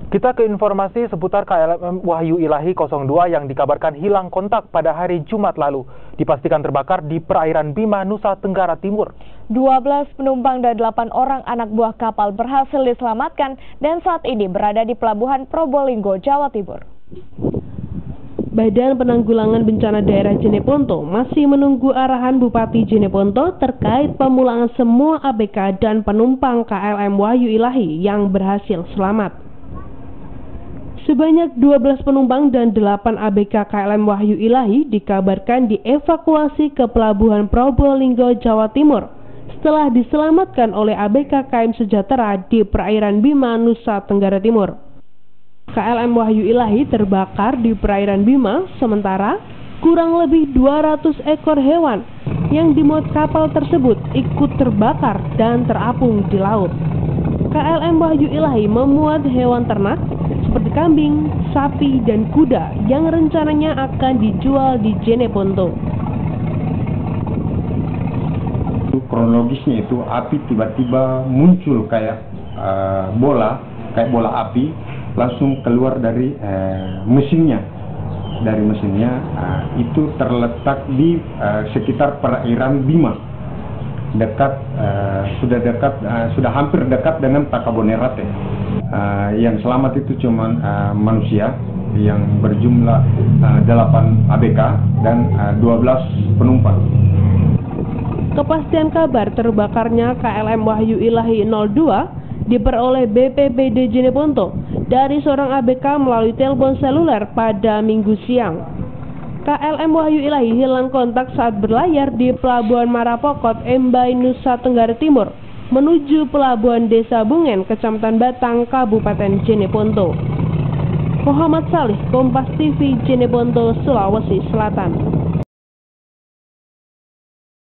Kita ke informasi seputar KLM Wahyu Ilahi 02 yang dikabarkan hilang kontak pada hari Jumat lalu. Dipastikan terbakar di perairan Bima, Nusa Tenggara Timur. 12 penumpang dan 8 orang anak buah kapal berhasil diselamatkan dan saat ini berada di Pelabuhan Probolinggo, Jawa Timur. Badan Penanggulangan Bencana Daerah Jeneponto masih menunggu arahan Bupati Jeneponto terkait pemulangan semua ABK dan penumpang KLM Wahyu Ilahi yang berhasil selamat. Sebanyak 12 penumpang dan 8 ABK KLM Wahyu Ilahi dikabarkan dievakuasi ke Pelabuhan Probolinggo, Jawa Timur setelah diselamatkan oleh ABK KM Sejahtera di perairan Bima, Nusa Tenggara Timur. KLM Wahyu Ilahi terbakar di perairan Bima, sementara kurang lebih 200 ekor hewan yang dimuat kapal tersebut ikut terbakar dan terapung di laut. KLM Wahyu Ilahi memuat hewan ternak seperti kambing, sapi, dan kuda yang rencananya akan dijual di Jeneponto. Kronologisnya itu api tiba-tiba muncul kayak bola api, langsung keluar dari mesinnya. Dari mesinnya itu terletak di sekitar perairan Bima, sudah hampir dekat dengan Takabonerate. Yang selamat itu cuma manusia yang berjumlah 8 ABK dan 12 penumpang. Kepastian kabar terbakarnya KLM Wahyu Ilahi 02 diperoleh BPBD Jeneponto dari seorang ABK melalui telepon seluler pada Minggu siang. KLM Wahyu Ilahi hilang kontak saat berlayar di Pelabuhan Marapokot, Embai, Nusa Tenggara Timur menuju Pelabuhan Desa Bungen, Kecamatan Batang, Kabupaten Jeneponto. Muhammad Salih, Kompas TV, Jeneponto, Sulawesi Selatan.